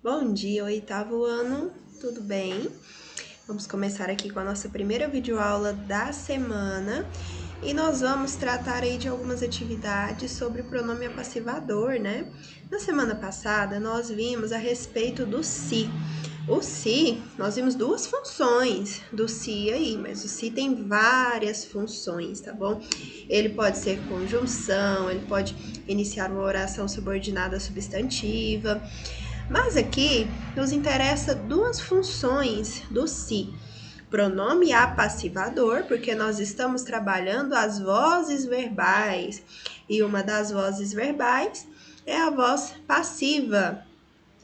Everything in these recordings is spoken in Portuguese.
Bom dia, oitavo ano, tudo bem? Vamos começar aqui com a nossa primeira videoaula da semana e nós vamos tratar aí de algumas atividades sobre o pronome apassivador, né? Na semana passada, nós vimos a respeito do se. O se, nós vimos duas funções do se aí, mas o se tem várias funções, tá bom? Ele pode ser conjunção, ele pode iniciar uma oração subordinada substantiva, mas aqui nos interessa duas funções do se. Pronome apassivador, porque nós estamos trabalhando as vozes verbais, e uma das vozes verbais é a voz passiva,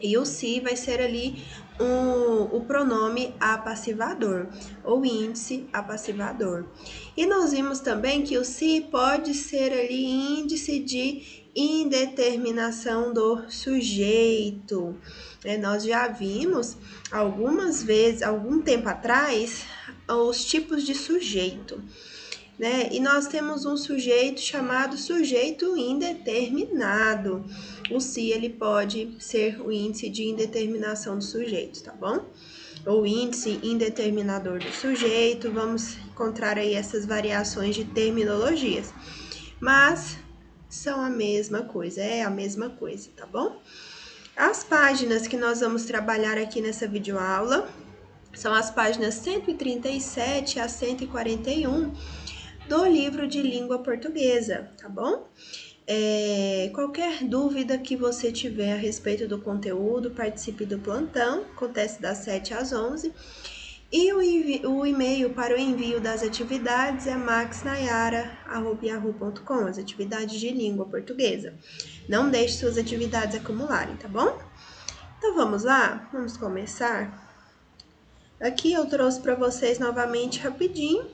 e o se vai ser ali o pronome apassivador, ou índice apassivador. E nós vimos também que o se pode ser ali índice de indeterminação do sujeito. Nós já vimos algumas vezes, algum tempo atrás, os tipos de sujeito. E nós temos um sujeito chamado sujeito indeterminado. O se ele pode ser o índice de indeterminação do sujeito, tá bom? Ou índice indeterminador do sujeito, vamos encontrar aí essas variações de terminologias. Mas são a mesma coisa, é a mesma coisa, tá bom? As páginas que nós vamos trabalhar aqui nessa videoaula são as páginas 137 a 141 do livro de língua portuguesa, tá bom? Qualquer dúvida que você tiver a respeito do conteúdo, participe do plantão, acontece das 7 às 11. E o e-mail para o envio das atividades é maxnayara@yahoo.com, as atividades de língua portuguesa. Não deixe suas atividades acumularem, tá bom? Então vamos lá? Vamos começar? Aqui eu trouxe para vocês novamente rapidinho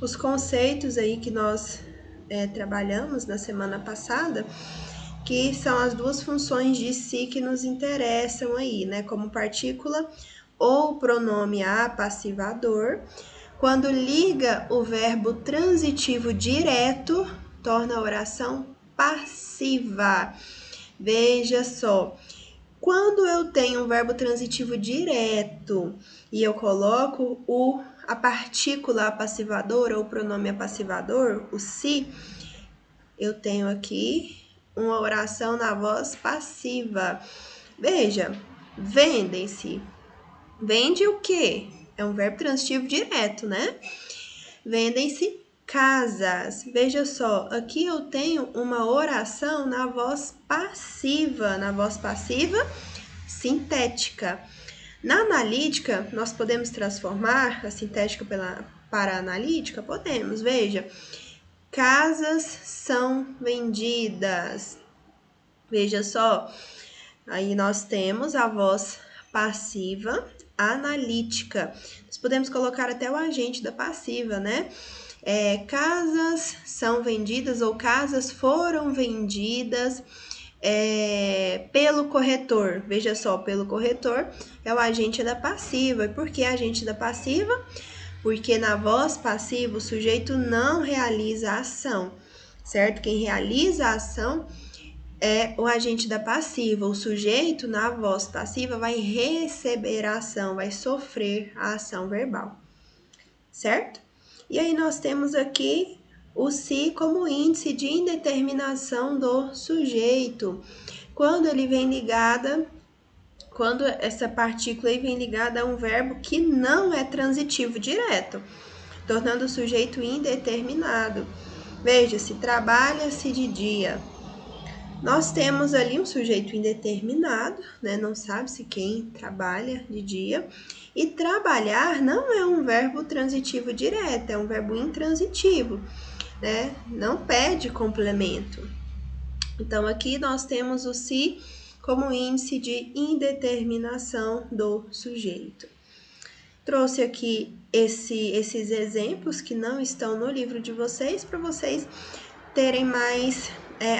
os conceitos aí que nós trabalhamos na semana passada, que são as duas funções de se que nos interessam aí, né? Como partícula ou pronome apassivador. Quando liga o verbo transitivo direto, torna a oração passiva. Veja só, quando eu tenho um verbo transitivo direto e eu coloco a partícula apassivadora ou pronome apassivador, o se, eu tenho aqui uma oração na voz passiva. Veja, vendem-se. Vende o quê? É um verbo transitivo direto, né? Vendem-se casas. Veja só, aqui eu tenho uma oração na voz passiva, sintética. Na analítica, nós podemos transformar a sintética para a analítica? Podemos, veja. Casas são vendidas. Veja só, aí nós temos a voz passiva analítica. Nós podemos colocar até o agente da passiva, né? Casas são vendidas ou casas foram vendidas pelo corretor. Veja só, pelo corretor é o agente da passiva. E por que agente da passiva? Porque na voz passiva o sujeito não realiza a ação, certo? Quem realiza a ação é o agente da passiva. O sujeito na voz passiva vai receber a ação, vai sofrer a ação verbal, certo? E aí nós temos aqui o se como índice de indeterminação do sujeito. Quando essa partícula aí vem ligada a um verbo que não é transitivo direto, tornando o sujeito indeterminado. Veja-se, trabalha-se de dia. Nós temos ali um sujeito indeterminado, né? Não sabe-se quem trabalha de dia. E trabalhar não é um verbo transitivo direto, é um verbo intransitivo, né? Não pede complemento. Então, aqui nós temos o se como índice de indeterminação do sujeito. Trouxe aqui esses exemplos que não estão no livro de vocês, para vocês terem mais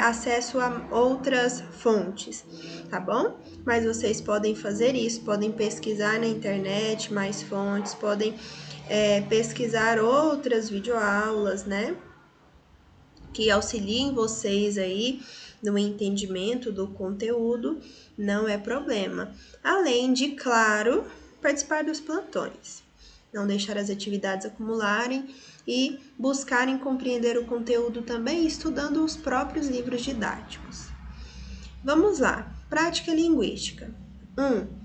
acesso a outras fontes, tá bom? Mas vocês podem fazer isso, podem pesquisar na internet mais fontes, podem pesquisar outras videoaulas, né? Que auxiliem vocês aí no entendimento do conteúdo, não é problema. Além de, claro, participar dos plantões. Não deixar as atividades acumularem e buscarem compreender o conteúdo também estudando os próprios livros didáticos. Vamos lá, prática linguística. 1.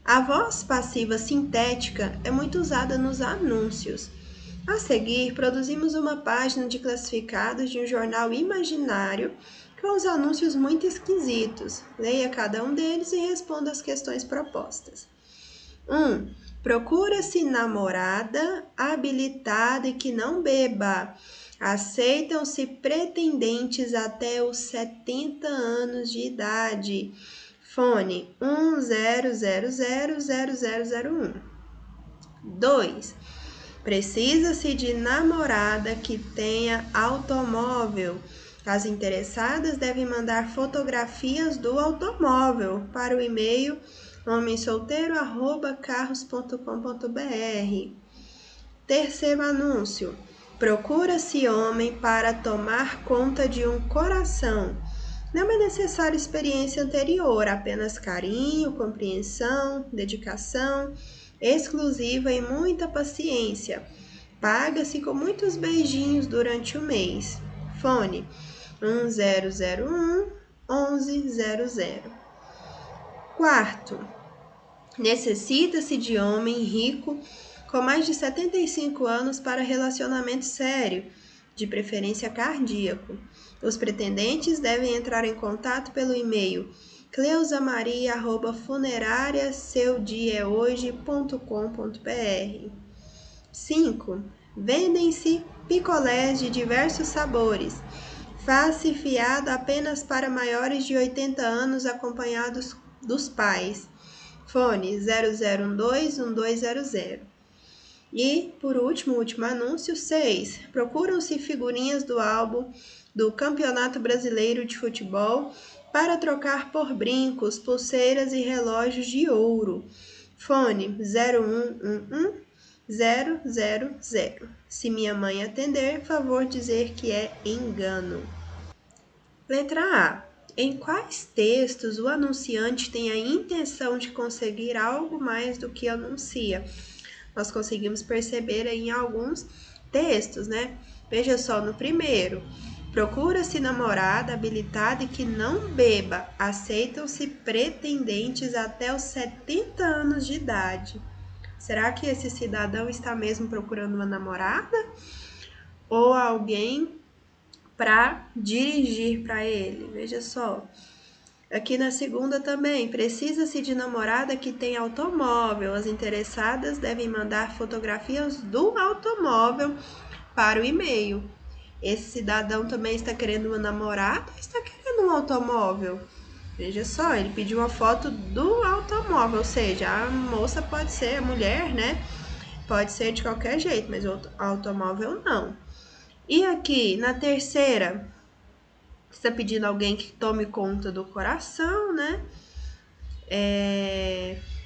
A voz passiva sintética é muito usada nos anúncios. A seguir, produzimos uma página de classificados de um jornal imaginário com os anúncios muito esquisitos. Leia cada um deles e responda as questões propostas. 1. Procura-se namorada habilitada e que não beba. Aceitam-se pretendentes até os 70 anos de idade. Fone 10000001. 2. Precisa-se de namorada que tenha automóvel. As interessadas devem mandar fotografias do automóvel para o e-mail homensolteiro@carros.com.br. Terceiro anúncio. Procura-se homem para tomar conta de um coração. Não é necessário experiência anterior, apenas carinho, compreensão, dedicação exclusiva e muita paciência. Paga-se com muitos beijinhos durante o mês. Fone 1001 1100. Quarto, necessita-se de homem rico com mais de 75 anos para relacionamento sério, de preferência cardíaco. Os pretendentes devem entrar em contato pelo e-mail cleusamaria@funerariaseudiahoje.com.br. 5. Vendem-se picolés de diversos sabores. Faz-se fiado apenas para maiores de 80 anos acompanhados dos pais. Fone 0012-1200. E, por último, o último anúncio, 6. Procuram-se figurinhas do álbum do Campeonato Brasileiro de Futebol para trocar por brincos, pulseiras e relógios de ouro. Fone 0111-000. Se minha mãe atender, favor dizer que é engano. Letra A. Em quais textos o anunciante tem a intenção de conseguir algo mais do que anuncia? Nós conseguimos perceber aí em alguns textos, né? Veja só, no primeiro. Procura-se namorada habilitada e que não beba. Aceitam-se pretendentes até os 70 anos de idade. Será que esse cidadão está mesmo procurando uma namorada? Ou alguém para dirigir para ele? Veja só. Aqui na segunda também, precisa-se de namorada que tenha automóvel. As interessadas devem mandar fotografias do automóvel para o e-mail. Esse cidadão também está querendo uma namorada ou está querendo um automóvel? Veja só, ele pediu uma foto do automóvel, ou seja, a moça pode ser, a mulher, né? Pode ser de qualquer jeito, mas o automóvel não. E aqui, na terceira, está pedindo alguém que tome conta do coração, né?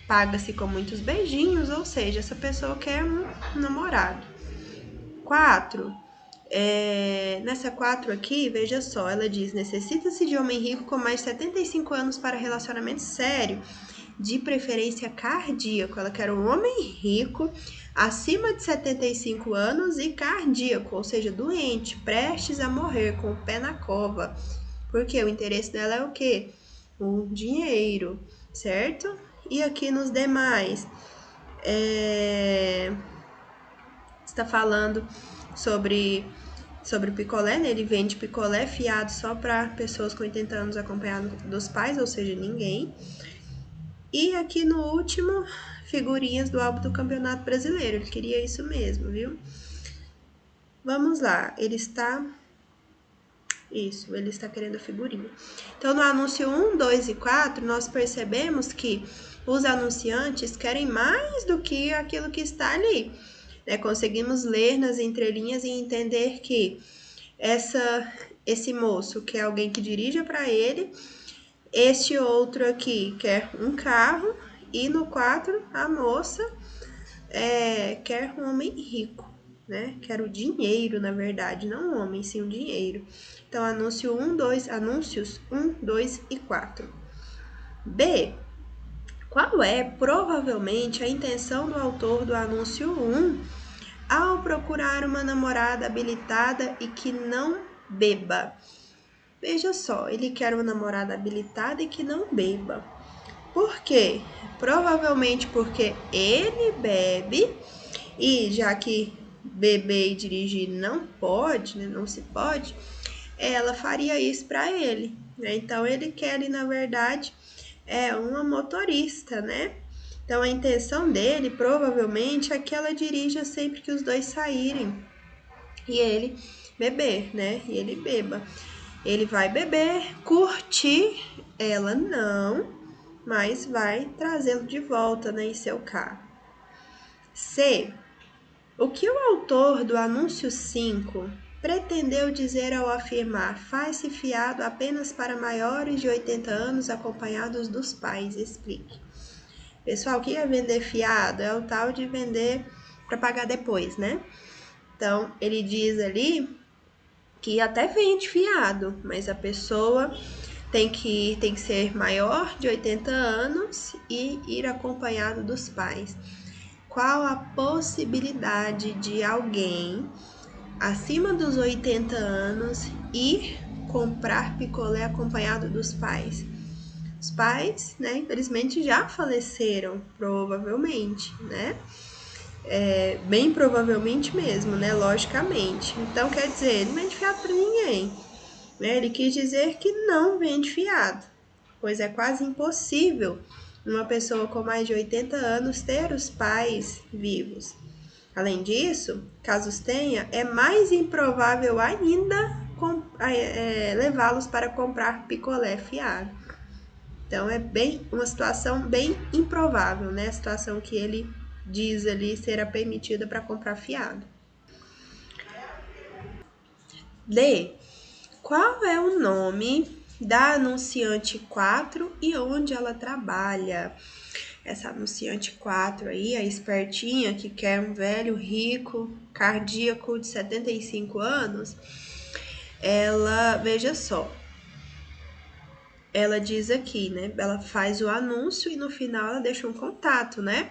Paga-se com muitos beijinhos, ou seja, essa pessoa quer um namorado. 4. Nessa 4 aqui, veja só, ela diz: necessita-se de homem rico com mais de 75 anos para relacionamento sério, de preferência cardíaco. Ela quer um homem rico, acima de 75 anos e cardíaco, ou seja, doente, prestes a morrer, com o pé na cova. Porque o interesse dela é o quê? O dinheiro, certo? E aqui nos demais, está falando sobre picolé, né? Ele vende picolé fiado só para pessoas com 80 anos acompanhados dos pais, ou seja, ninguém. E aqui no último, figurinhas do álbum do Campeonato Brasileiro. Ele queria isso mesmo, viu? Vamos lá, ele está querendo figurinha. Então, no anúncio 1, 2 e 4, nós percebemos que os anunciantes querem mais do que aquilo que está ali. Conseguimos ler nas entrelinhas e entender que esse moço quer alguém que dirija para ele, este outro aqui quer um carro, e no 4 a moça quer um homem rico. né? Quero dinheiro, na verdade, não homem, sim o dinheiro. Então, anúncios 1, 2 e 4. B. Qual é, provavelmente, a intenção do autor do anúncio 1 ao procurar uma namorada habilitada e que não beba? Veja só, ele quer uma namorada habilitada e que não beba. Por quê? Provavelmente porque ele bebe e já que beber e dirigir não pode, né, não se pode, ela faria isso para ele, né? Então ele quer, na verdade, uma motorista, né? Então a intenção dele provavelmente é que ela dirija sempre que os dois saírem e ele beber, né? E ele beba. Ele vai beber, curtir, ela não, mas vai trazê-lo de volta, né, em seu carro. C. O que o autor do anúncio 5 pretendeu dizer ao afirmar faz-se fiado apenas para maiores de 80 anos acompanhados dos pais? Explique. Pessoal, o que é vender fiado? É o tal de vender para pagar depois, né? Então, ele diz ali que até vende fiado, mas a pessoa tem que ser maior de 80 anos e ir acompanhado dos pais. Qual a possibilidade de alguém acima dos 80 anos ir comprar picolé acompanhado dos pais? Os pais, né, infelizmente já faleceram, provavelmente, né? Bem provavelmente mesmo, né? Logicamente. Então, quer dizer, ele não vende fiado para ninguém, né? Ele quis dizer que não vende fiado, pois é quase impossível uma pessoa com mais de 80 anos ter os pais vivos. Além disso, caso os tenha, é mais improvável ainda levá-los para comprar picolé fiado. Então é uma situação bem improvável, né? A situação que ele diz ali será permitida para comprar fiado. D. Qual é o nome da anunciante 4 e onde ela trabalha? Essa anunciante 4 aí, a espertinha que quer um velho rico, cardíaco de 75 anos, ela, veja só, ela diz aqui, né? Ela faz o anúncio e no final ela deixa um contato, né?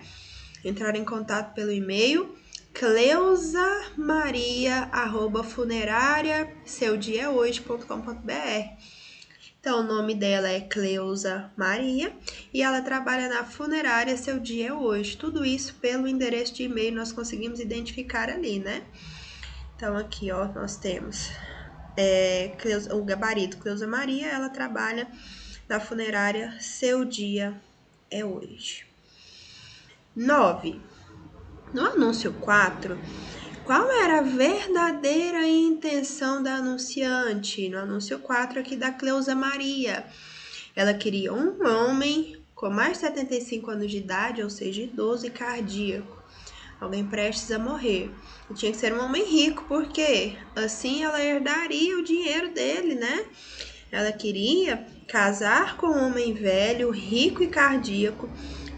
Entrar em contato pelo e-mail cleusamaria@funerariaseudiahoje.com.br. Então, o nome dela é Cleusa Maria e ela trabalha na funerária Seu Dia é Hoje. Tudo isso pelo endereço de e-mail nós conseguimos identificar ali, né? Então, aqui, ó, nós temos o gabarito Cleusa Maria, ela trabalha na funerária Seu Dia é Hoje. 9. No anúncio 4, qual era a verdadeira intenção da anunciante? No anúncio 4 aqui da Cleusa Maria. Ela queria um homem com mais de 75 anos de idade, ou seja, idoso e cardíaco. Alguém prestes a morrer. E tinha que ser um homem rico, porque assim ela herdaria o dinheiro dele, né? Ela queria casar com um homem velho, rico e cardíaco,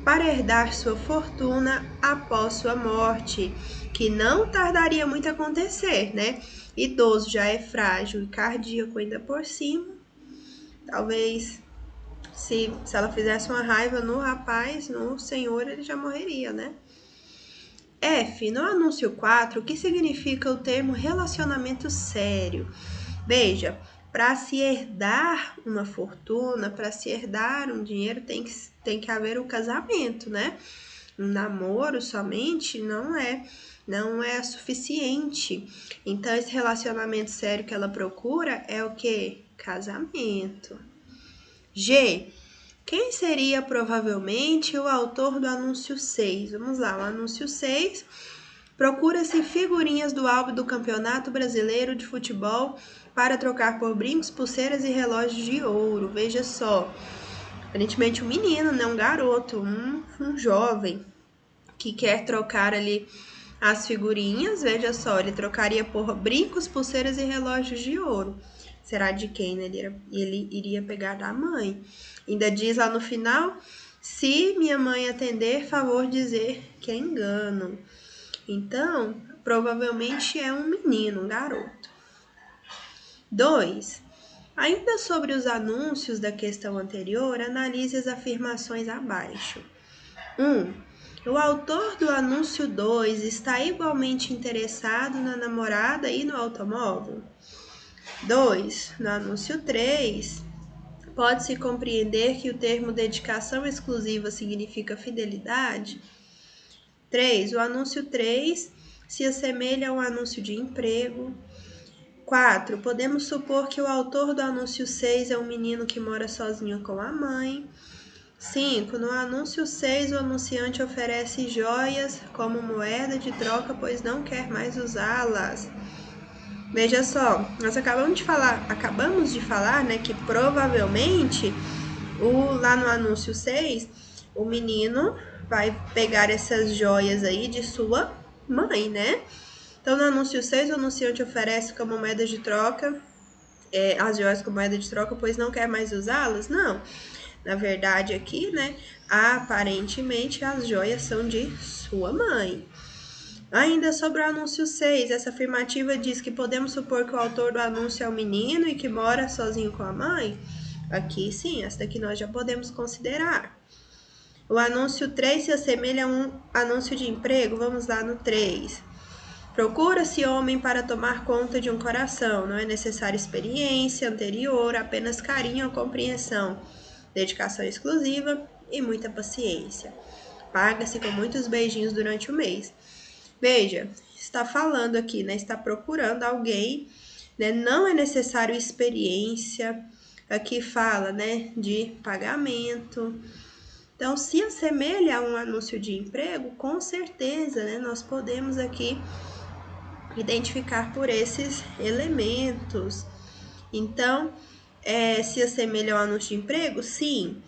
para herdar sua fortuna após sua morte, que não tardaria muito a acontecer, né? Idoso já é frágil e cardíaco ainda por cima. Talvez se ela fizesse uma raiva no rapaz, no senhor, ele já morreria, né? F. No anúncio 4, o que significa o termo relacionamento sério? Veja, para se herdar uma fortuna, para se herdar um dinheiro, tem que haver o casamento, né? Um namoro somente não é suficiente. Então, esse relacionamento sério que ela procura é o quê? Casamento. G. Quem seria provavelmente o autor do anúncio 6? Vamos lá, o anúncio 6. Procura-se figurinhas do álbum do Campeonato Brasileiro de Futebol para trocar por brincos, pulseiras e relógios de ouro. Veja só, aparentemente um menino, né? Um garoto, um jovem que quer trocar ali as figurinhas. Veja só, ele trocaria por brincos, pulseiras e relógios de ouro. Será de quem, né? Ele iria pegar da mãe. Ainda diz lá no final, se minha mãe atender, favor dizer que é engano. Então, provavelmente é um menino, um garoto. 2. Ainda sobre os anúncios da questão anterior, analise as afirmações abaixo. 1. O autor do anúncio 2 está igualmente interessado na namorada e no automóvel? 2. No anúncio 3, pode-se compreender que o termo dedicação exclusiva significa fidelidade? 3. O anúncio 3 se assemelha a um anúncio de emprego. 4. Podemos supor que o autor do anúncio 6 é um menino que mora sozinho com a mãe. 5. No anúncio 6, o anunciante oferece joias como moeda de troca, pois não quer mais usá-las. Veja só, nós acabamos de falar, né, que provavelmente lá no anúncio 6, o menino vai pegar essas joias aí de sua mãe, né? Então, no anúncio 6, o anunciante oferece como moeda de troca as joias como moeda de troca, pois não quer mais usá-las? Não. Na verdade, aqui, né, aparentemente as joias são de sua mãe. Ainda sobre o anúncio 6, essa afirmativa diz que podemos supor que o autor do anúncio é o menino e que mora sozinho com a mãe? Aqui sim, essa daqui nós já podemos considerar. O anúncio 3 se assemelha a um anúncio de emprego. Vamos lá no 3. Procura-se homem para tomar conta de um coração. Não é necessária experiência anterior, apenas carinho ou compreensão, dedicação exclusiva e muita paciência. Paga-se com muitos beijinhos durante o mês. Veja, está falando aqui, né? Está procurando alguém, né? Não é necessário experiência. Aqui fala, né? De pagamento. Então, se assemelha a um anúncio de emprego, com certeza, né? Nós podemos aqui identificar por esses elementos. Então, se assemelha ao anúncio de emprego? Sim.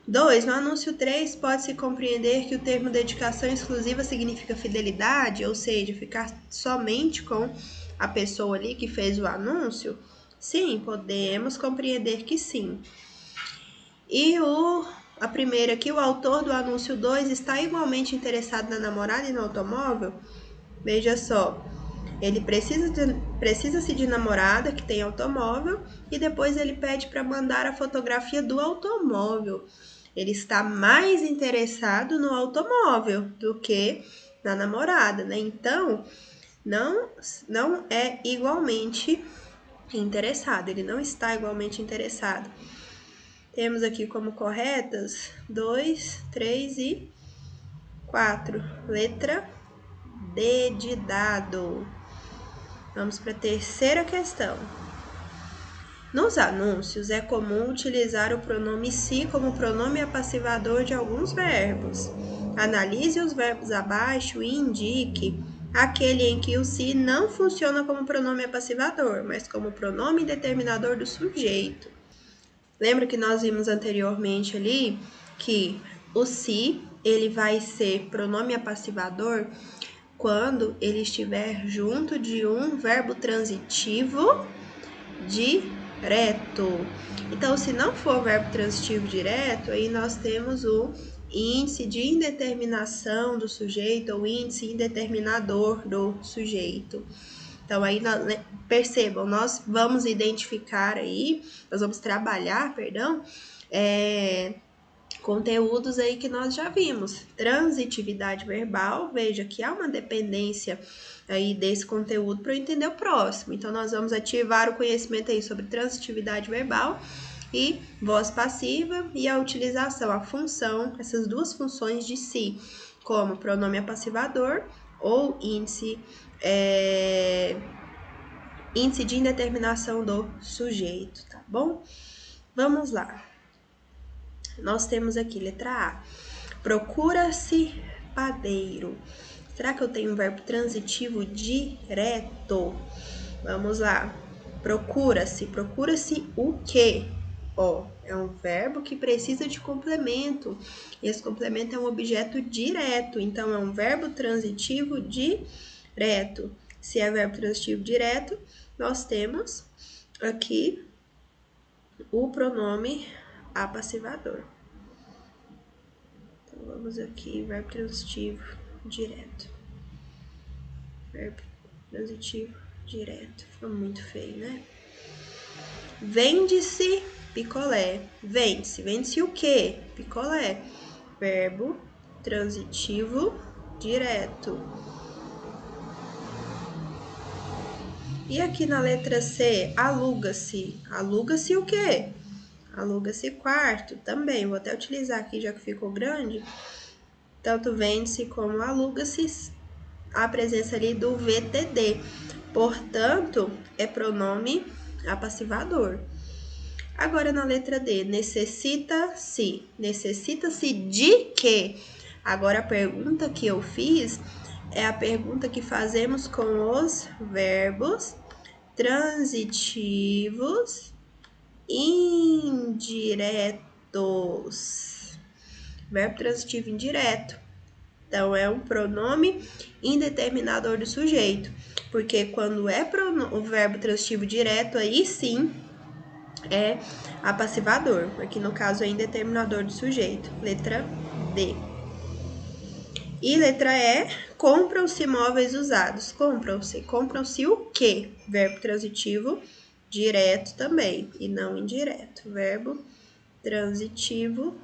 2. No anúncio 3, pode-se compreender que o termo dedicação exclusiva significa fidelidade, ou seja, ficar somente com a pessoa ali que fez o anúncio? Sim, podemos compreender que sim. E a primeira aqui, o autor do anúncio 2 está igualmente interessado na namorada e no automóvel? Veja só, ele precisa-se de namorada que tem automóvel e depois ele pede para mandar a fotografia do automóvel. Ele está mais interessado no automóvel do que na namorada, né? Então, não é igualmente interessado, ele não está igualmente interessado. Temos aqui como corretas 2, 3 e 4. Letra D de dado. Vamos para a terceira questão. Nos anúncios, é comum utilizar o pronome se como pronome apassivador de alguns verbos. Analise os verbos abaixo e indique aquele em que o se não funciona como pronome apassivador, mas como pronome determinador do sujeito. Lembra que nós vimos anteriormente ali que o se ele vai ser pronome apassivador quando ele estiver junto de um verbo transitivo direto. Então, se não for verbo transitivo direto, aí nós temos o índice de indeterminação do sujeito ou índice indeterminador do sujeito. Então, aí, percebam, nós vamos identificar aí, nós vamos trabalhar, conteúdos aí que nós já vimos. Transitividade verbal, veja que há uma dependência aí desse conteúdo para eu entender o próximo. Então, nós vamos ativar o conhecimento aí sobre transitividade verbal e voz passiva e a utilização, a função, essas duas funções de si, como pronome apassivador ou índice de indeterminação do sujeito, tá bom? Vamos lá. Nós temos aqui, letra A. Procura-se padeiro. Será que eu tenho um verbo transitivo direto? Vamos lá. Procura-se. Procura-se o quê? É um verbo que precisa de complemento. E esse complemento é um objeto direto. Então, é um verbo transitivo direto. Se é verbo transitivo direto, nós temos aqui o pronome apassivador. Então, vamos aqui, verbo transitivo direto. Verbo transitivo direto. Ficou muito feio, né? Vende-se picolé. Vende-se. Vende-se o quê? Picolé. Verbo transitivo direto. E aqui na letra C, aluga-se. Aluga-se o quê? Aluga-se quarto também. Vou até utilizar aqui, já que ficou grande. Tanto vende-se como aluga-se, a presença ali do VTD. Portanto, é pronome apassivador. Agora na letra D, necessita-se. Necessita-se de quê? Agora a pergunta que eu fiz é a pergunta que fazemos com os verbos transitivos indiretos. Verbo transitivo indireto. Então, é um pronome indeterminador do sujeito. Porque quando é o verbo transitivo direto, aí sim é apassivador. Aqui no caso é indeterminador do sujeito. Letra D. E letra E, compram-se móveis usados. Compram-se. Compram-se o quê? Verbo transitivo direto também, e não indireto. Verbo transitivo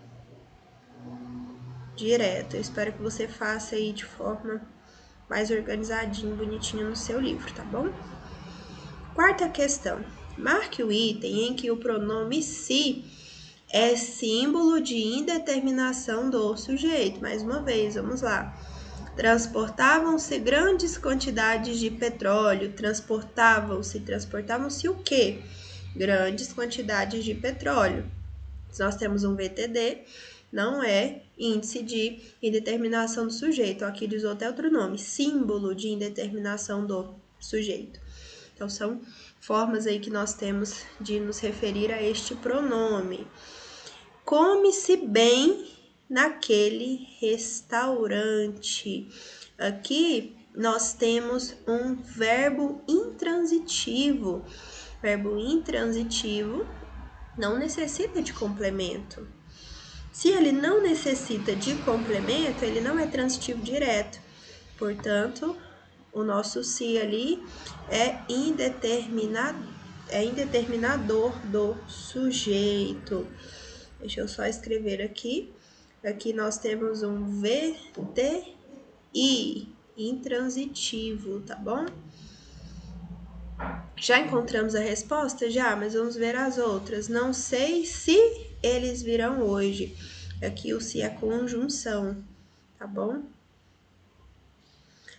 direto. Eu espero que você faça aí de forma mais organizadinho, bonitinho no seu livro, tá bom? Quarta questão. Marque o item em que o pronome se é símbolo de indeterminação do sujeito. Mais uma vez, vamos lá. Transportavam-se grandes quantidades de petróleo. Transportavam-se o quê? Grandes quantidades de petróleo. Se nós temos um VTD, não é índice de indeterminação do sujeito. Aqui ele usou até outro nome, símbolo de indeterminação do sujeito. Então, são formas aí que nós temos de nos referir a este pronome. Come-se bem naquele restaurante. Aqui nós temos um verbo intransitivo. Verbo intransitivo não necessita de complemento. Se ele não necessita de complemento, ele não é transitivo direto. Portanto, o nosso se ali é indeterminador do sujeito. Deixa eu só escrever aqui. Aqui nós temos um VTI, intransitivo, tá bom? Já encontramos a resposta? Já, mas vamos ver as outras. Não sei se eles virão hoje. Aqui o se é conjunção, tá bom?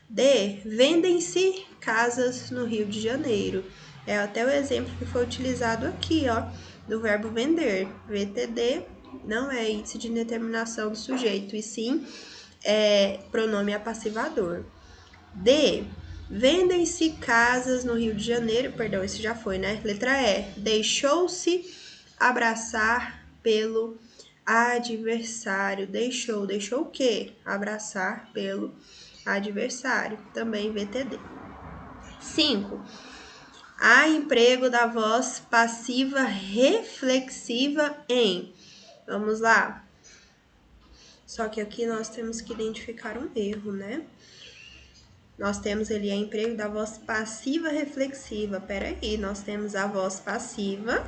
D. Vendem-se casas no Rio de Janeiro. É até o exemplo que foi utilizado aqui, ó, do verbo vender. VTD não é índice de determinação do sujeito, e sim é pronome apassivador. D. Vendem-se casas no Rio de Janeiro. Perdão, esse já foi, né? Letra E. Deixou-se abraçar pelo adversário. Deixou o quê? Abraçar pelo adversário. Também VTD. 5. Há emprego da voz passiva reflexiva em. Vamos lá. Só que aqui nós temos que identificar um erro, né? Nós temos ali a emprego da voz passiva reflexiva. Peraí, nós temos a voz passiva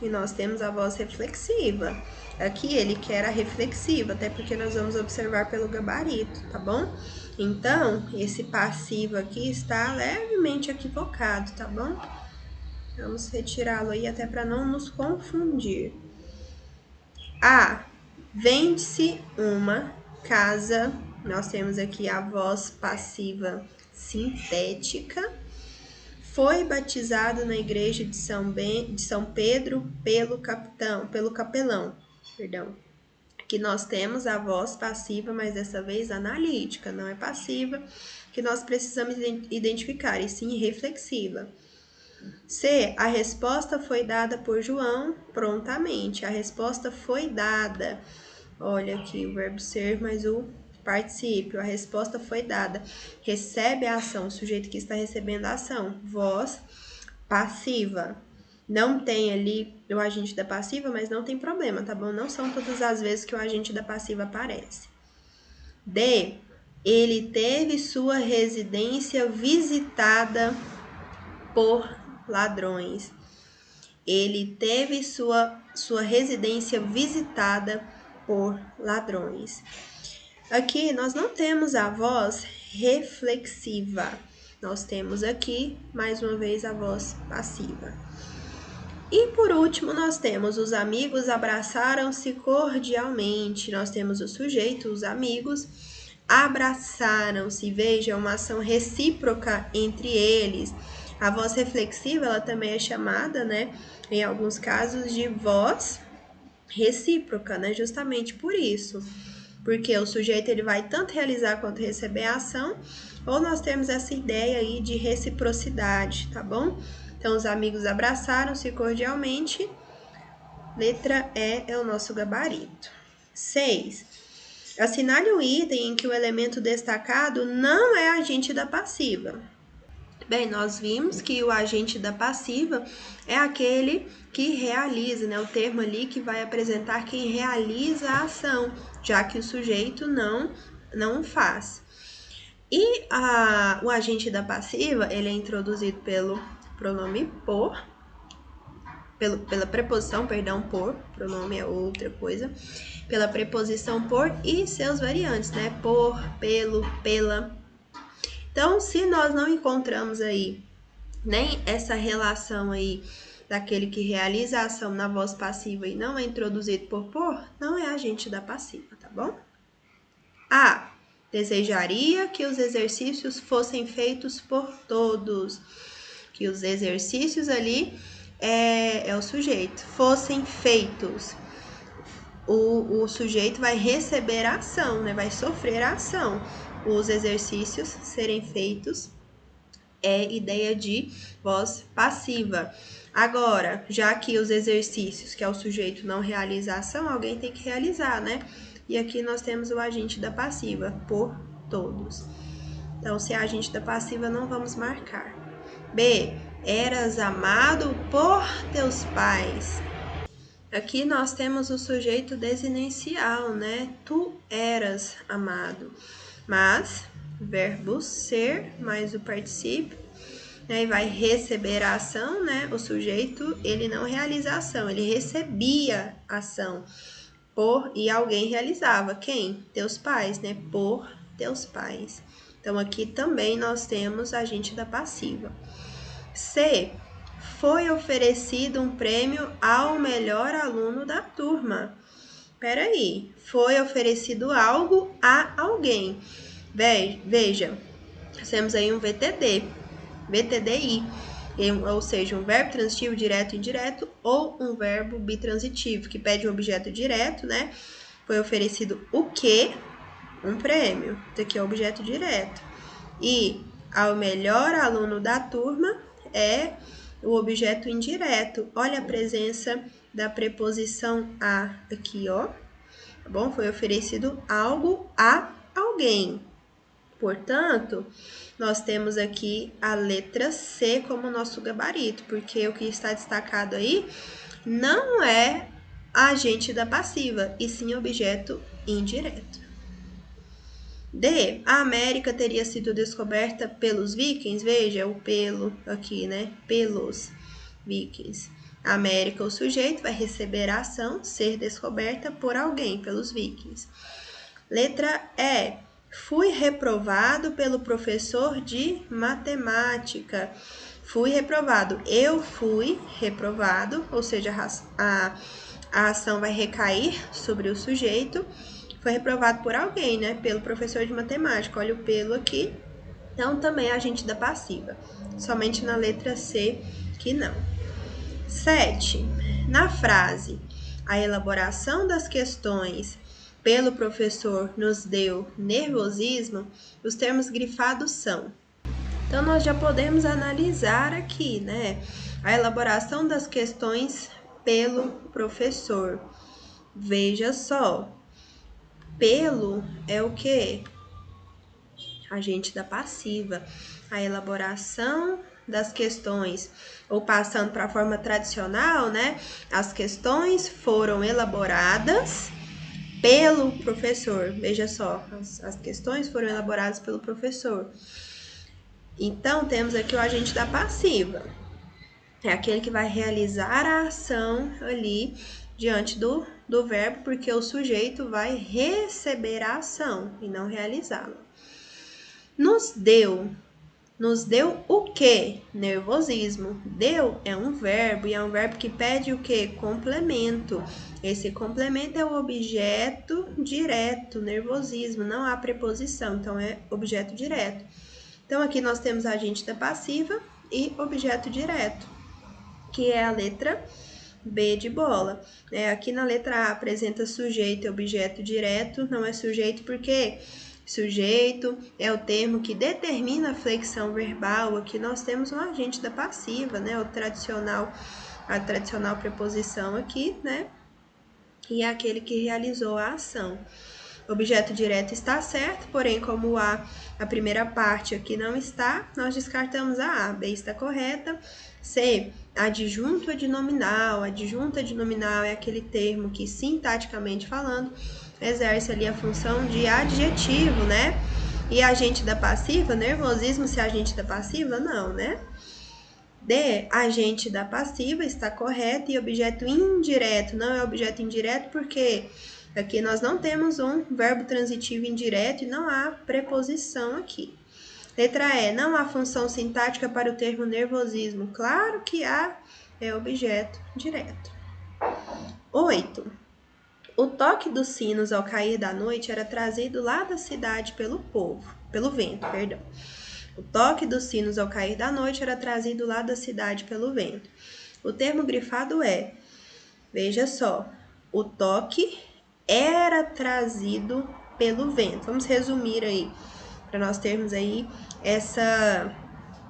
e nós temos a voz reflexiva. Aqui ele quer a reflexiva, até porque nós vamos observar pelo gabarito, tá bom? Então, esse passivo aqui está levemente equivocado, tá bom? Vamos retirá-lo aí até para não nos confundir. A. Vende-se uma casa. Nós temos aqui a voz passiva sintética. Foi batizado na igreja de São Pedro pelo capelão. Aqui nós temos a voz passiva, mas dessa vez analítica, não é passiva, que nós precisamos identificar, e sim reflexiva. C. A resposta foi dada por João prontamente. A resposta foi dada. Olha aqui o verbo ser mais o particípio. A resposta foi dada. Recebe a ação, o sujeito que está recebendo a ação. Voz passiva. Não tem ali o agente da passiva, mas não tem problema, tá bom? Não são todas as vezes que o agente da passiva aparece. D. Ele teve sua residência visitada por ladrões. Ele teve sua residência visitada por ladrões. Aqui nós não temos a voz reflexiva. Nós temos aqui, mais uma vez, a voz passiva. E por último, nós temos os amigos abraçaram-se cordialmente. Nós temos o sujeito, os amigos abraçaram-se. Veja, uma ação recíproca entre eles. A voz reflexiva, ela também é chamada, né, em alguns casos, de voz recíproca, né, justamente por isso. Porque o sujeito ele vai tanto realizar quanto receber a ação, ou nós temos essa ideia aí de reciprocidade, tá bom? Então, os amigos abraçaram-se cordialmente. Letra E é o nosso gabarito. 6. Assinale o item em que o elemento destacado não é agente da passiva. Bem, nós vimos que o agente da passiva é aquele que realiza, né? O termo ali que vai apresentar quem realiza a ação, já que o sujeito não faz. E o agente da passiva, ele é introduzido pelo pronome por, pela preposição, por, pronome é outra coisa, pela preposição por e seus variantes, né? Por, pelo, pela. Então, se nós não encontramos aí nem essa relação aí daquele que realiza a ação na voz passiva e não é introduzido por, não é agente da passiva, tá bom? A. Desejaria que os exercícios fossem feitos por todos. Que os exercícios ali é o sujeito, fossem feitos. O sujeito vai receber a ação, né? Vai sofrer a ação. Os exercícios serem feitos é ideia de voz passiva. Agora, já que os exercícios, que é o sujeito, não realiza a ação, alguém tem que realizar, né? E aqui nós temos o agente da passiva, por todos. Então, se é agente da passiva, não vamos marcar. B. Eras amado por teus pais. Aqui nós temos o sujeito desinencial, né? Tu eras amado. Mas, verbo ser mais o particípio, né? E vai receber a ação, né? O sujeito, ele não realiza a ação, ele recebia a ação. E alguém realizava. Quem? Teus pais, né? Por teus pais. Então, aqui também nós temos agente da passiva. C. Foi oferecido um prêmio ao melhor aluno da turma. Peraí, foi oferecido algo a alguém. Veja, temos aí um VTDI, ou seja, um verbo transitivo direto e indireto ou um verbo bitransitivo, que pede um objeto direto, né? Foi oferecido o quê? Um prêmio. Isso aqui é o objeto direto. E ao melhor aluno da turma é o objeto indireto. Olha a presença da preposição a aqui, ó. Tá bom? Foi oferecido algo a alguém. Portanto, nós temos aqui a letra C como nosso gabarito, porque o que está destacado aí não é agente da passiva, e sim objeto indireto. D. A América teria sido descoberta pelos vikings. Veja o pelo aqui, né? Pelos vikings. A América, o sujeito, vai receber a ação ser descoberta por alguém, pelos vikings. Letra E. Fui reprovado pelo professor de matemática. Fui reprovado. Eu fui reprovado, ou seja, a ação vai recair sobre o sujeito. Foi reprovado por alguém, né? Pelo professor de matemática. Olha o pelo aqui. Então, também é agente da passiva. Somente na letra C que não. 7. Na frase, a elaboração das questões pelo professor nos deu nervosismo, os termos grifados são. Então, nós já podemos analisar aqui, né? A elaboração das questões pelo professor. Veja só. Pelo é o quê? Agente da passiva. A elaboração das questões, ou passando para a forma tradicional, né? As questões foram elaboradas pelo professor. Veja só, as questões foram elaboradas pelo professor. Então, temos aqui o agente da passiva. É aquele que vai realizar a ação ali diante do verbo, porque o sujeito vai receber a ação e não realizá-la. Nos deu. Nos deu o quê? Nervosismo. Deu é um verbo, e é um verbo que pede o quê? Complemento. Esse complemento é o objeto direto, nervosismo, não há preposição, então é objeto direto. Então, aqui nós temos agente da passiva e objeto direto, que é a letra B de bola. Aqui na letra A apresenta sujeito e objeto direto, não é sujeito porque sujeito é o termo que determina a flexão verbal. Aqui nós temos um agente da passiva, né? A tradicional preposição aqui, né? E é aquele que realizou a ação. Objeto direto está certo, porém, como a primeira parte aqui não está, nós descartamos a A. B está correta. C, adjunto adnominal. Adjunto adnominal é aquele termo que, sintaticamente falando, exerce ali a função de adjetivo, né? E agente da passiva, nervosismo, se agente da passiva, não, né? D, agente da passiva, está correto. E objeto indireto, não é objeto indireto porque aqui nós não temos um verbo transitivo indireto e não há preposição aqui. Letra E, não há função sintática para o termo nervosismo. Claro que há, é objeto direto. 8. O toque dos sinos ao cair da noite era trazido lá da cidade pelo vento. O toque dos sinos ao cair da noite era trazido lá da cidade pelo vento. O termo grifado é, veja só, o toque era trazido pelo vento. Vamos resumir aí, para nós termos aí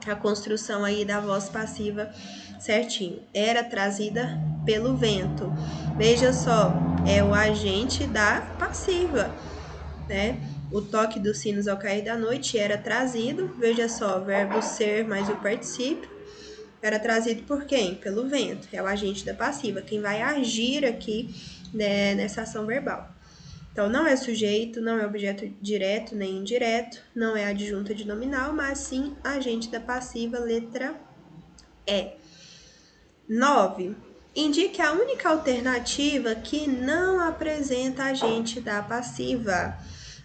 a construção aí da voz passiva certinho. Era trazida pelo vento. Veja só, é o agente da passiva, né? O toque dos sinos ao cair da noite era trazido, veja só, verbo ser mais o particípio, era trazido por quem? Pelo vento, é o agente da passiva, quem vai agir aqui, né, nessa ação verbal. Então, não é sujeito, não é objeto direto nem indireto, não é adjunto adnominal, mas sim agente da passiva, letra E. 9. Indique a única alternativa que não apresenta agente da passiva.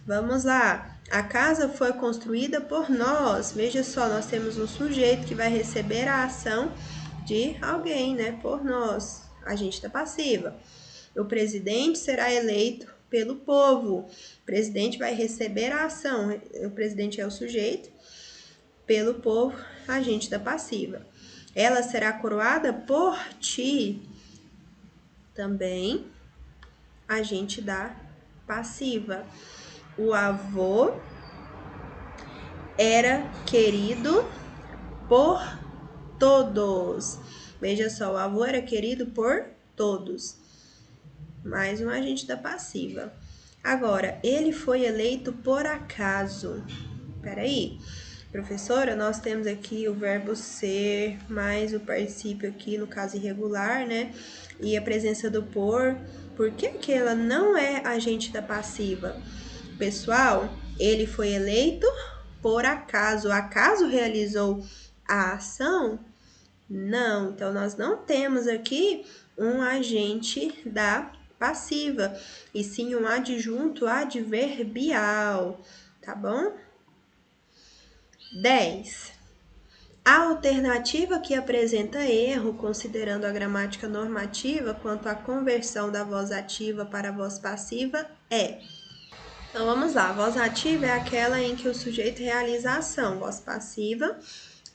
Vamos lá. A casa foi construída por nós. Veja só, nós temos um sujeito que vai receber a ação de alguém, né? Por nós, agente da passiva. O presidente será eleito pelo povo. O presidente vai receber a ação. O presidente é o sujeito. Pelo povo, agente da passiva. Ela será coroada por ti. Também, agente da passiva. O avô era querido por todos. Veja só, o avô era querido por todos. Mais um agente da passiva. Agora, ele foi eleito por acaso. Peraí, professora, nós temos aqui o verbo ser mais o particípio aqui, no caso irregular, né? E a presença do por que que ela não é agente da passiva? Pessoal, ele foi eleito por acaso. O acaso realizou a ação? Não. Então, nós não temos aqui um agente da passiva, e sim um adjunto adverbial, tá bom? 10. A alternativa que apresenta erro, considerando a gramática normativa quanto à conversão da voz ativa para a voz passiva, é... Então, vamos lá. A voz ativa é aquela em que o sujeito realiza a ação. Voz passiva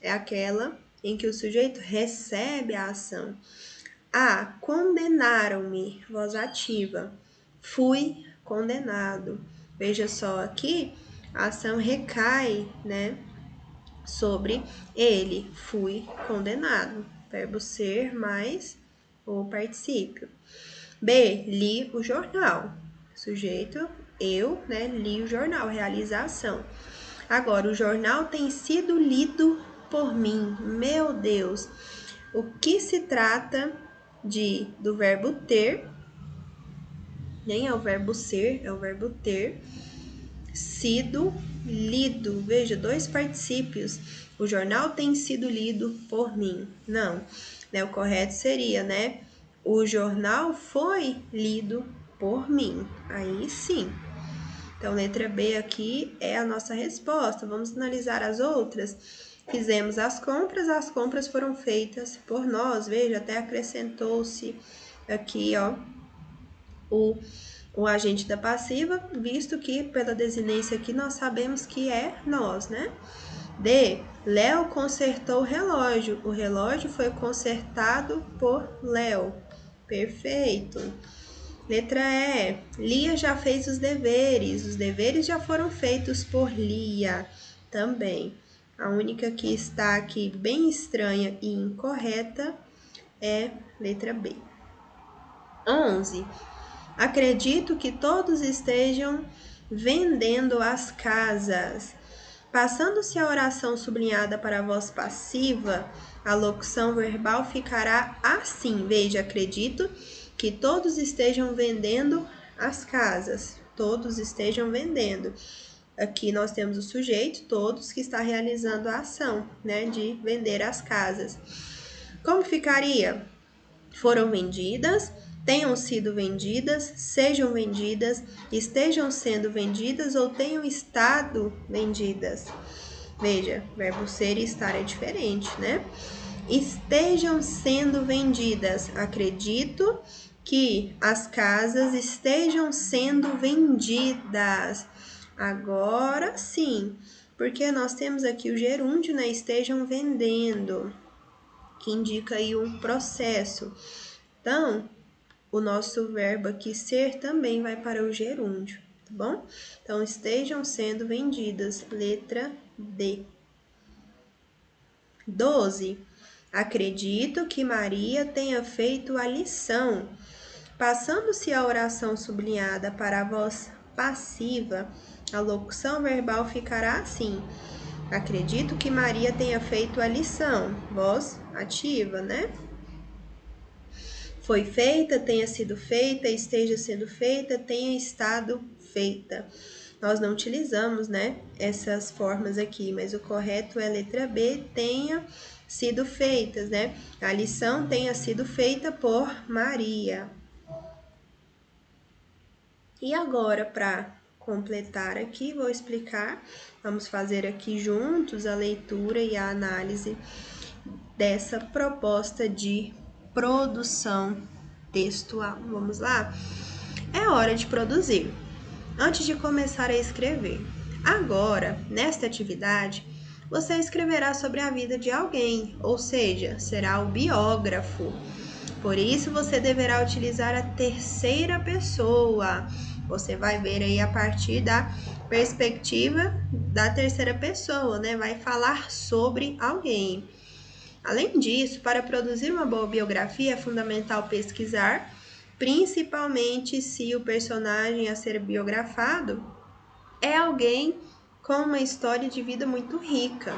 é aquela em que o sujeito recebe a ação. A, condenaram-me, voz ativa. Fui condenado. Veja só aqui, a ação recai, né, sobre ele. Fui condenado. Verbo ser mais o particípio. B, li o jornal. Sujeito, eu, né, li o jornal, realização. Agora, o jornal tem sido lido por mim. Meu Deus! O que se trata do verbo ter nem é o verbo ser, é o verbo ter sido lido. Veja, dois particípios. O jornal tem sido lido por mim. Não, né? O correto seria, né? O jornal foi lido por mim. Aí sim. Então, letra B aqui é a nossa resposta. Vamos analisar as outras. Fizemos as compras foram feitas por nós. Veja, até acrescentou-se aqui, ó, o agente da passiva, visto que pela desinência aqui nós sabemos que é nós, né? D. Léo consertou o relógio. O relógio foi consertado por Léo. Perfeito. Letra E. Lia já fez os deveres. Os deveres já foram feitos por Lia também. A única que está aqui bem estranha e incorreta é letra B. 11. Acredito que todos estejam vendendo as casas. Passando-se a oração sublinhada para a voz passiva, a locução verbal ficará assim. Veja, acredito que todos estejam vendendo as casas. Todos estejam vendendo. Aqui nós temos o sujeito, todos, que está realizando a ação, né, de vender as casas. Como ficaria? Foram vendidas, tenham sido vendidas, sejam vendidas, estejam sendo vendidas ou tenham estado vendidas. Veja, verbo ser e estar é diferente, né? Estejam sendo vendidas. Acredito que as casas estejam sendo vendidas. Agora sim, porque nós temos aqui o gerúndio, né? Estejam vendendo, que indica aí um processo. Então, o nosso verbo aqui ser também vai para o gerúndio, tá bom? Então, estejam sendo vendidas, letra D. 12. Acredito que Maria tenha feito a lição. Passando-se a oração sublinhada para a voz passiva, a locução verbal ficará assim: acredito que Maria tenha feito a lição. Voz ativa, né? Foi feita, tenha sido feita, esteja sendo feita, tenha estado feita. Nós não utilizamos, né, essas formas aqui, mas o correto é a letra B, tenha sido feitas, né? A lição tenha sido feita por Maria. E agora, para completar aqui, vou explicar, vamos fazer aqui juntos a leitura e a análise dessa proposta de produção textual. Vamos lá? É hora de produzir, antes de começar a escrever. Agora, nesta atividade, você escreverá sobre a vida de alguém, ou seja, será o biógrafo. Por isso, você deverá utilizar a terceira pessoa. Você vai ver aí a partir da perspectiva da terceira pessoa, né? Vai falar sobre alguém. Além disso, para produzir uma boa biografia, é fundamental pesquisar, principalmente se o personagem a ser biografado é alguém com uma história de vida muito rica.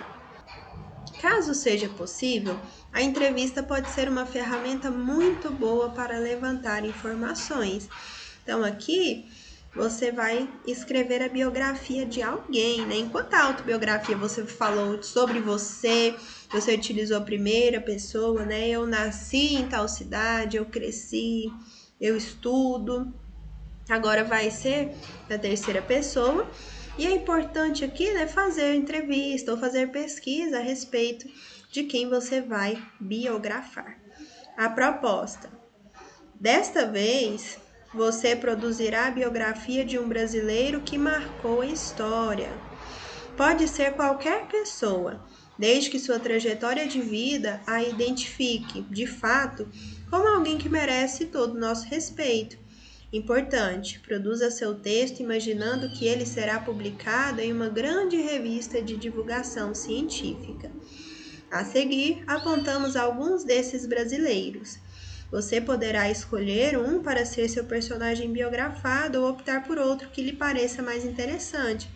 Caso seja possível, a entrevista pode ser uma ferramenta muito boa para levantar informações. Então, aqui você vai escrever a biografia de alguém, né? Enquanto a autobiografia você falou sobre você utilizou a primeira pessoa, né? Eu nasci em tal cidade, eu cresci, eu estudo. Agora vai ser da terceira pessoa. E é importante aqui, né, fazer entrevista ou fazer pesquisa a respeito de quem você vai biografar. A proposta. Desta vez, você produzirá a biografia de um brasileiro que marcou a história. Pode ser qualquer pessoa, desde que sua trajetória de vida a identifique, de fato, como alguém que merece todo o nosso respeito. Importante, produza seu texto imaginando que ele será publicado em uma grande revista de divulgação científica. A seguir, apontamos alguns desses brasileiros. Você poderá escolher um para ser seu personagem biografado ou optar por outro que lhe pareça mais interessante.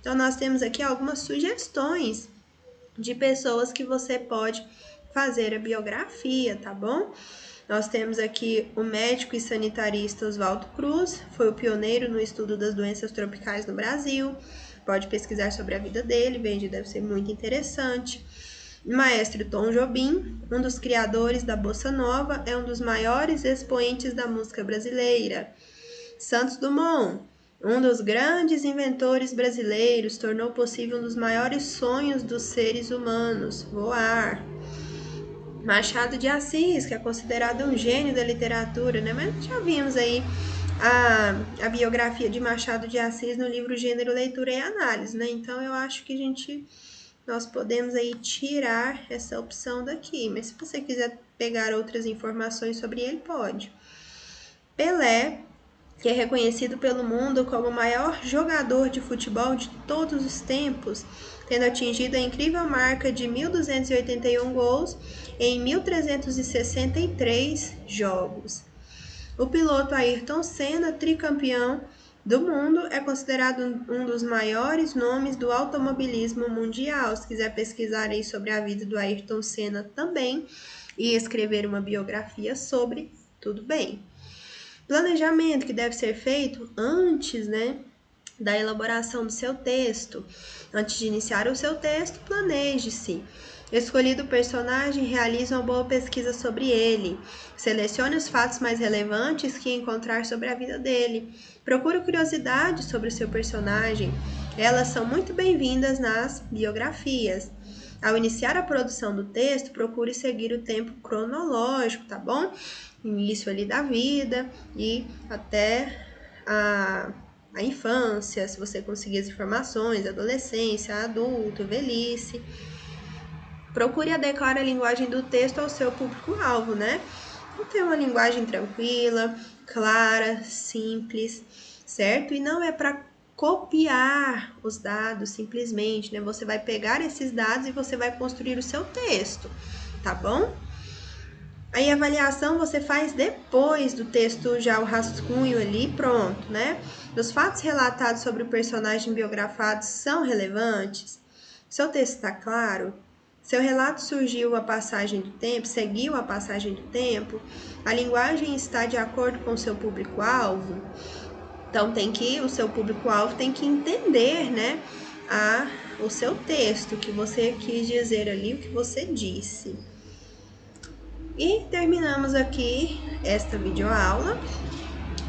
Então, nós temos aqui algumas sugestões de pessoas que você pode fazer a biografia, tá bom? Nós temos aqui o médico e sanitarista Oswaldo Cruz, foi o pioneiro no estudo das doenças tropicais no Brasil. Pode pesquisar sobre a vida dele, deve ser muito interessante. Maestro Tom Jobim, um dos criadores da Bossa Nova, é um dos maiores expoentes da música brasileira. Santos Dumont, um dos grandes inventores brasileiros, tornou possível um dos maiores sonhos dos seres humanos, voar. Machado de Assis, que é considerado um gênio da literatura, né? Mas já vimos aí a biografia de Machado de Assis no livro Gênero, Leitura e Análise, né? Então eu acho que nós podemos aí tirar essa opção daqui, mas se você quiser pegar outras informações sobre ele, pode. Pelé, que é reconhecido pelo mundo como o maior jogador de futebol de todos os tempos, tendo atingido a incrível marca de 1.281 gols em 1.363 jogos. O piloto Ayrton Senna, tricampeão do mundo, é considerado um dos maiores nomes do automobilismo mundial. Se quiser pesquisar aí sobre a vida do Ayrton Senna também e escrever uma biografia sobre, tudo bem. Planejamento que deve ser feito antes, né, da elaboração do seu texto. Antes de iniciar o seu texto, planeje-se. Escolhido o personagem, realize uma boa pesquisa sobre ele. Selecione os fatos mais relevantes que encontrar sobre a vida dele. Procure curiosidades sobre o seu personagem. Elas são muito bem-vindas nas biografias. Ao iniciar a produção do texto, procure seguir o tempo cronológico, tá bom? Início ali da vida e até a infância, se você conseguir as informações, adolescência, adulto, velhice. Procure adequar a linguagem do texto ao seu público-alvo, né? Então, ter uma linguagem tranquila, clara, simples, certo? E não é para copiar os dados simplesmente, né? Você vai pegar esses dados e você vai construir o seu texto, tá bom? Aí a avaliação você faz depois do texto, já o rascunho ali, pronto, né? Os fatos relatados sobre o personagem biografado são relevantes? Seu texto está claro? Seu relato seguiu a passagem do tempo? A linguagem está de acordo com o seu público-alvo? Então, o seu público-alvo tem que entender, né, o seu texto, o que você quis dizer ali, o que você disse. E terminamos aqui esta videoaula.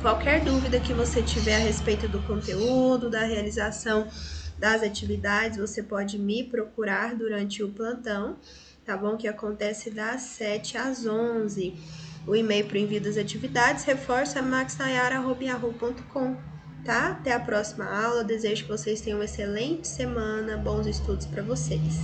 Qualquer dúvida que você tiver a respeito do conteúdo, da realização das atividades, você pode me procurar durante o plantão, tá bom? Que acontece das 7 às 11. O e-mail para o envio das atividades reforça maxnayara@yahoo.com, tá? Até a próxima aula. Desejo que vocês tenham uma excelente semana, bons estudos para vocês.